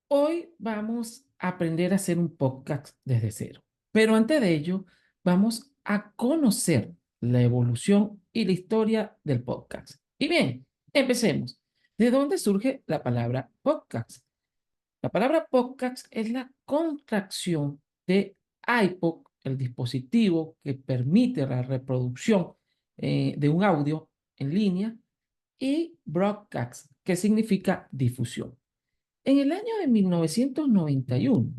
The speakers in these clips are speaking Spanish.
Hoy vamos a aprender a hacer un podcast desde cero. Pero antes de ello, vamos a conocer la evolución y la historia del podcast. Y bien, empecemos. ¿De dónde surge la palabra podcast? La palabra podcast es la contracción de iPod, el dispositivo que permite la reproducción de un audio en línea, y broadcast, que significa difusión. En el año de 1991,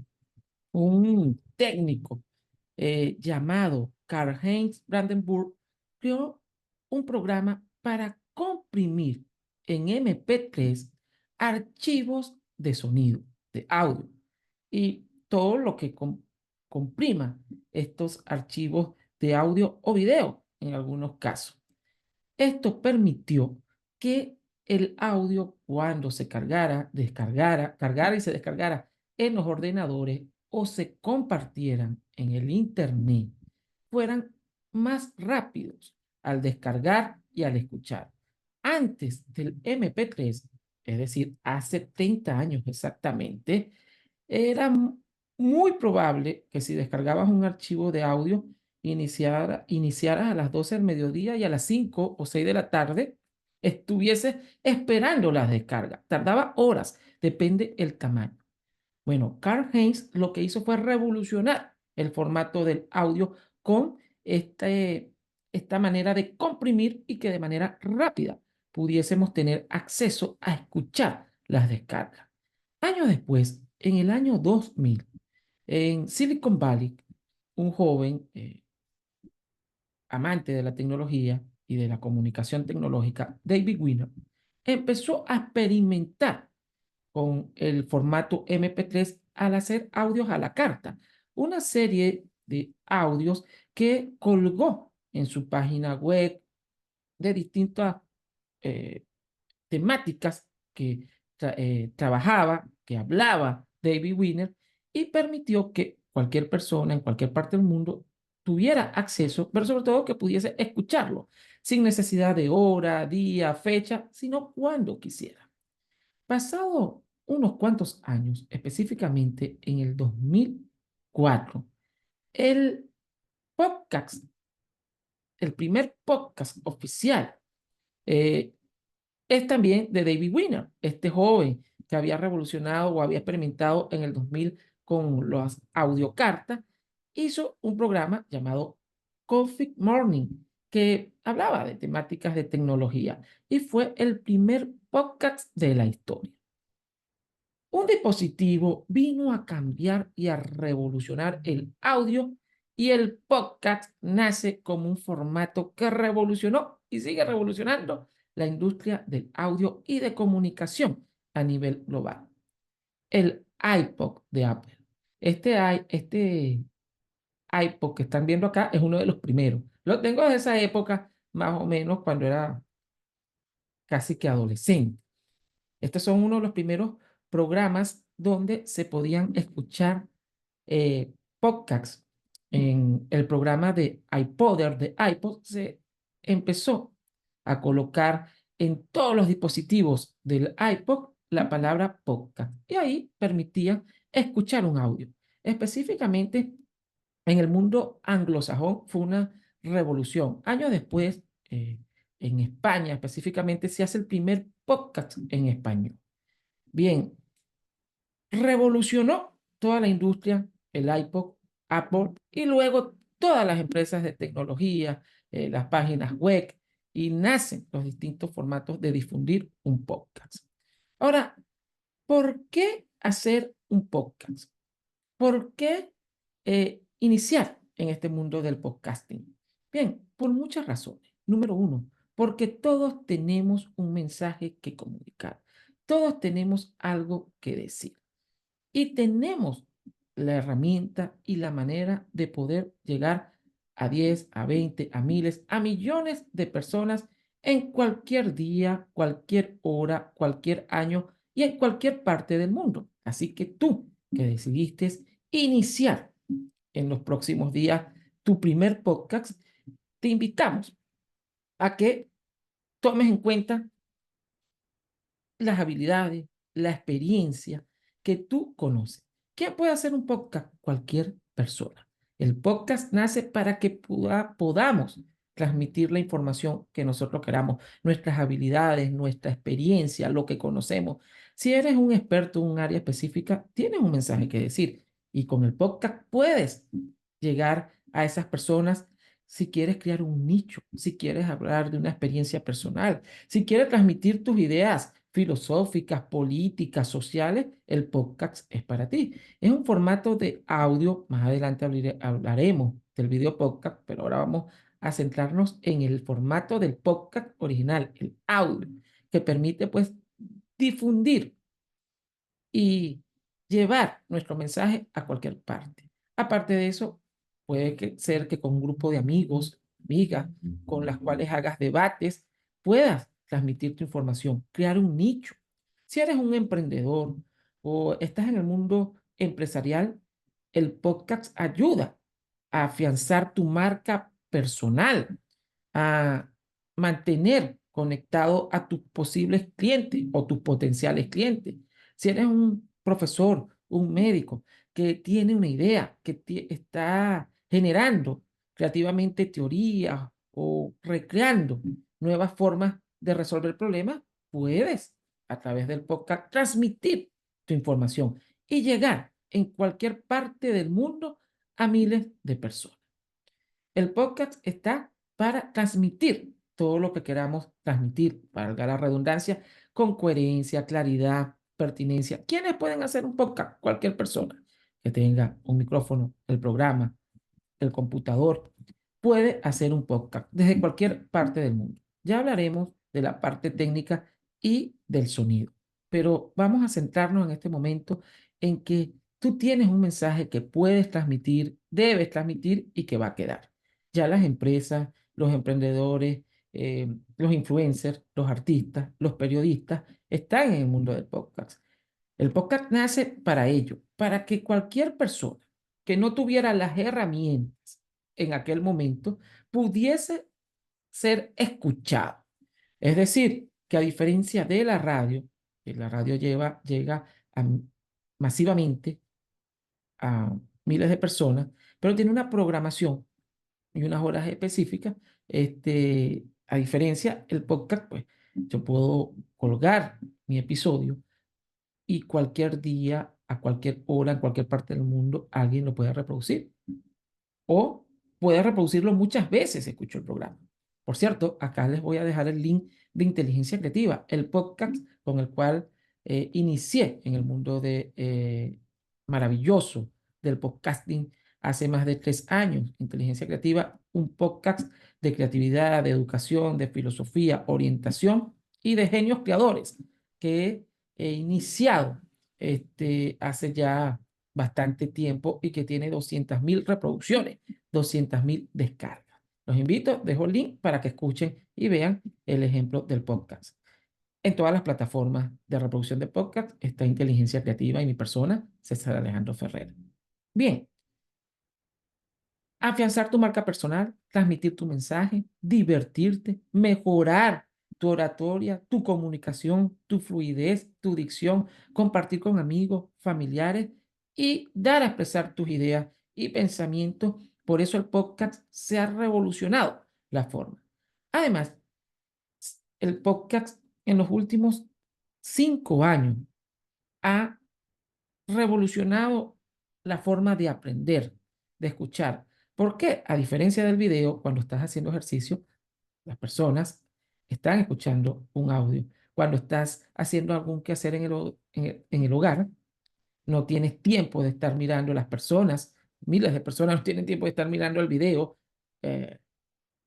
un técnico llamado Karl-Heinz Brandenburg creó un programa para comprimir en MP3 archivos de sonido, de audio, y todo lo que comprima estos archivos de audio o video en algunos casos. Esto permitió que el audio, cuando se cargara y se descargara en los ordenadores o se compartieran en el Internet, fueran más rápidos al descargar y al escuchar. Antes del MP3, es decir, hace 30 años exactamente, era muy probable que si descargabas un archivo de audio, iniciaras a las 12 del mediodía y a las 5 o 6 de la tarde estuvieses esperando la descarga. Tardaba horas, depende el tamaño. Bueno, Karl Heinz lo que hizo fue revolucionar el formato del audio con esta manera de comprimir y que de manera rápida pudiésemos tener acceso a escuchar las descargas. Años después, en el año 2000, en Silicon Valley, un joven amante de la tecnología y de la comunicación tecnológica, David Winner, empezó a experimentar con el formato MP3 al hacer audios a la carta, una serie de audios que colgó en su página web de distintas eh, temáticas que trabajaba, que hablaba David Winner, y permitió que cualquier persona en cualquier parte del mundo tuviera acceso, pero sobre todo que pudiese escucharlo sin necesidad de hora, día, fecha, sino cuando quisiera. Pasado unos cuantos años, específicamente en el 2004, el podcast, el primer podcast oficial, eh, es también de David Winner, este joven que había revolucionado o había experimentado en el 2000 con las audiocartas, hizo un programa llamado Coffee Morning, que hablaba de temáticas de tecnología y fue el primer podcast de la historia. Un dispositivo vino a cambiar y a revolucionar el audio, y el podcast nace como un formato que revolucionó y sigue revolucionando la industria del audio y de comunicación a nivel global. El iPod de Apple. Este iPod que están viendo acá es uno de los primeros. Lo tengo desde esa época, más o menos cuando era casi que adolescente. Estos son uno de los primeros programas donde se podían escuchar podcasts. En el programa de iPodder de iPod se empezó a colocar en todos los dispositivos del iPod la palabra podcast, y ahí permitía escuchar un audio. Específicamente en el mundo anglosajón fue una revolución. Años después, en España específicamente, se hace el primer podcast en español. Bien, revolucionó toda la industria, el iPod, Apple, y luego todas las empresas de tecnología, las páginas web, y nacen los distintos formatos de difundir un podcast. Ahora, ¿por qué hacer un podcast? ¿Por qué iniciar en este mundo del podcasting? Bien, por muchas razones. Número uno, porque todos tenemos un mensaje que comunicar. Todos tenemos algo que decir. Y tenemos la herramienta y la manera de poder llegar a 10, a 20, a miles, a millones de personas en cualquier día, cualquier hora, cualquier año y en cualquier parte del mundo. Así que tú que decidiste iniciar en los próximos días tu primer podcast, te invitamos a que tomes en cuenta las habilidades, la experiencia que tú conoces. ¿Quién puede hacer un podcast? Cualquier persona. El podcast nace para que podamos transmitir la información que nosotros queramos, nuestras habilidades, nuestra experiencia, lo que conocemos. Si eres un experto en un área específica, tienes un mensaje que decir y con el podcast puedes llegar a esas personas si quieres crear un nicho, si quieres hablar de una experiencia personal, si quieres transmitir tus ideas filosóficas, políticas, sociales, el podcast es para ti. Es un formato de audio, más adelante hablaremos del video podcast, pero ahora vamos a centrarnos en el formato del podcast original, el audio, que permite pues difundir y llevar nuestro mensaje a cualquier parte. Aparte de eso, puede ser que con un grupo de amigos, amigas, con las cuales hagas debates, puedas transmitir tu información, crear un nicho. Si eres un emprendedor o estás en el mundo empresarial, el podcast ayuda a afianzar tu marca personal, a mantener conectado a tus posibles clientes o tus potenciales clientes. Si eres un profesor, un médico que tiene una idea, que está generando creativamente teorías o recreando nuevas formas de resolver problemas, puedes a través del podcast transmitir tu información y llegar en cualquier parte del mundo a miles de personas. El podcast está para transmitir todo lo que queramos transmitir, valga la redundancia, con coherencia, claridad, pertinencia. ¿Quiénes pueden hacer un podcast? Cualquier persona que tenga un micrófono, el programa, el computador, puede hacer un podcast desde cualquier parte del mundo. Ya hablaremos de la parte técnica y del sonido, pero vamos a centrarnos en este momento en que tú tienes un mensaje que puedes transmitir, debes transmitir y que va a quedar. Ya las empresas, los emprendedores, los influencers, los artistas, los periodistas están en el mundo del podcast. El podcast nace para ello, para que cualquier persona que no tuviera las herramientas en aquel momento pudiese ser escuchado. Es decir, que a diferencia de la radio, que la radio llega masivamente a miles de personas, pero tiene una programación y unas horas específicas, a diferencia, el podcast, pues yo puedo colgar mi episodio y cualquier día, a cualquier hora, en cualquier parte del mundo, alguien lo puede reproducir. O puede reproducirlo muchas veces, escucho el programa. Por cierto, acá les voy a dejar el link de Inteligencia Creativa, el podcast con el cual inicié en el mundo maravilloso del podcasting hace más de 3 años. Inteligencia Creativa, un podcast de creatividad, de educación, de filosofía, orientación y de genios creadores que he iniciado hace ya bastante tiempo y que tiene 200.000 reproducciones, 200.000 descargas. Los invito, dejo el link para que escuchen y vean el ejemplo del podcast. En todas las plataformas de reproducción de podcast está Inteligencia Creativa y mi persona, César Alejandro Ferrer. Bien, afianzar tu marca personal, transmitir tu mensaje, divertirte, mejorar tu oratoria, tu comunicación, tu fluidez, tu dicción, compartir con amigos, familiares y dar a expresar tus ideas y pensamientos. Por eso el podcast se ha revolucionado la forma. Además, el podcast en los últimos 5 años ha revolucionado la forma de aprender, de escuchar. ¿Por qué? A diferencia del video, cuando estás haciendo ejercicio, las personas están escuchando un audio. Cuando estás haciendo algún quehacer en el hogar, no tienes tiempo de estar mirando a las personas. Miles de personas no tienen tiempo de estar mirando el video eh,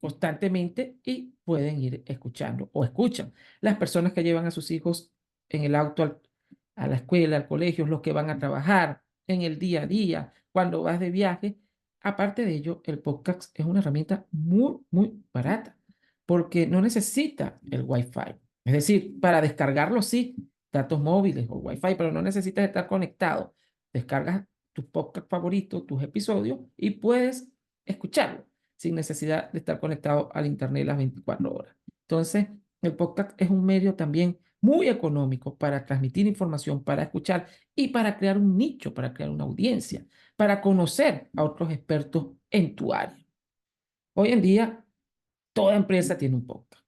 constantemente y pueden ir escuchando o escuchan. Las personas que llevan a sus hijos en el auto a la escuela, al colegio, los que van a trabajar en el día a día, cuando vas de viaje. Aparte de ello, el podcast es una herramienta muy, muy barata porque no necesita el Wi-Fi. Es decir, para descargarlo sí, datos móviles o Wi-Fi, pero no necesitas estar conectado. Descargas tus podcasts favoritos, tus episodios y puedes escucharlo sin necesidad de estar conectado al Internet las 24 horas. Entonces, el podcast es un medio también muy económico para transmitir información, para escuchar y para crear un nicho, para crear una audiencia, para conocer a otros expertos en tu área. Hoy en día, toda empresa tiene un podcast.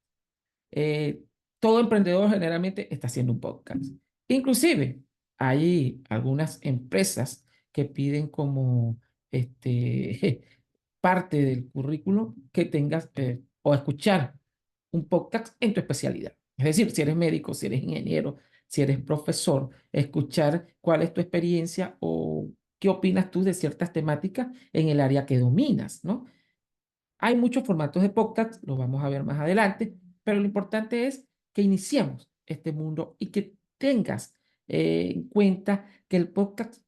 Eh, Todo emprendedor generalmente está haciendo un podcast. Inclusive, hay algunas empresas que piden como parte del currículo que tengas o escuchar un podcast en tu especialidad. Es decir, si eres médico, si eres ingeniero, si eres profesor, escuchar cuál es tu experiencia o qué opinas tú de ciertas temáticas en el área que dominas, ¿no? Hay muchos formatos de podcast, los vamos a ver más adelante, pero lo importante es que iniciemos este mundo y que tengas en cuenta que el podcast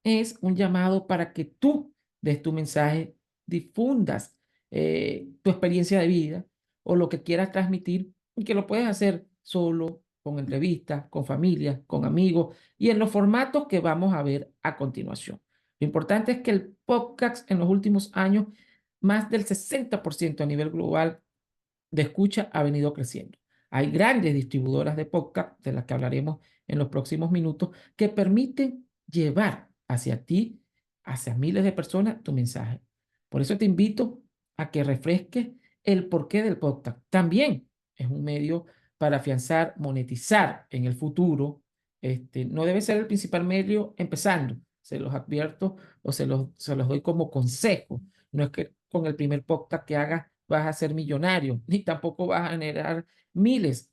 es un llamado para que tú des tu mensaje, difundas tu experiencia de vida o lo que quieras transmitir y que lo puedes hacer solo, con entrevistas, con familia, con amigos y en los formatos que vamos a ver a continuación. Lo importante es que el podcast en los últimos años, más del 60% a nivel global, de escucha ha venido creciendo. Hay grandes distribuidoras de podcast, de las que hablaremos en los próximos minutos, que permiten llevar hacia ti, hacia miles de personas, tu mensaje. Por eso te invito a que refresques el porqué del podcast. También es un medio para afianzar, monetizar en el futuro. No debe ser el principal medio empezando. Se los advierto o se los doy como consejo. No es que con el primer podcast que hagas vas a ser millonario, ni tampoco vas a generar miles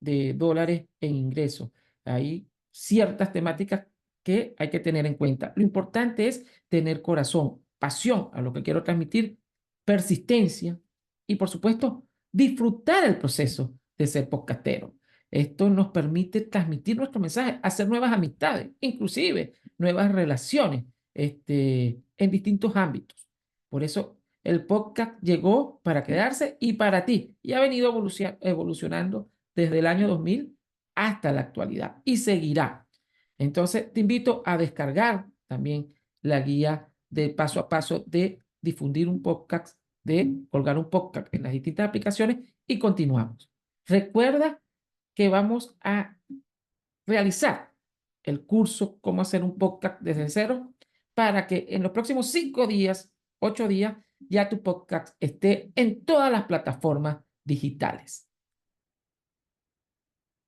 de dólares en ingresos. Hay ciertas temáticas que hay que tener en cuenta. Lo importante es tener corazón, pasión a lo que quiero transmitir, persistencia y, por supuesto, disfrutar el proceso de ser podcastero. Esto nos permite transmitir nuestro mensaje, hacer nuevas amistades, inclusive nuevas relaciones en distintos ámbitos. Por eso el podcast llegó para quedarse y para ti y ha venido evolucionando desde el año 2000 hasta la actualidad y seguirá. Entonces, te invito a descargar también la guía de paso a paso de difundir un podcast, de colgar un podcast en las distintas aplicaciones y continuamos. Recuerda que vamos a realizar el curso Cómo hacer un podcast desde cero para que en los próximos 5 días, 8 días, ya tu podcast esté en todas las plataformas digitales.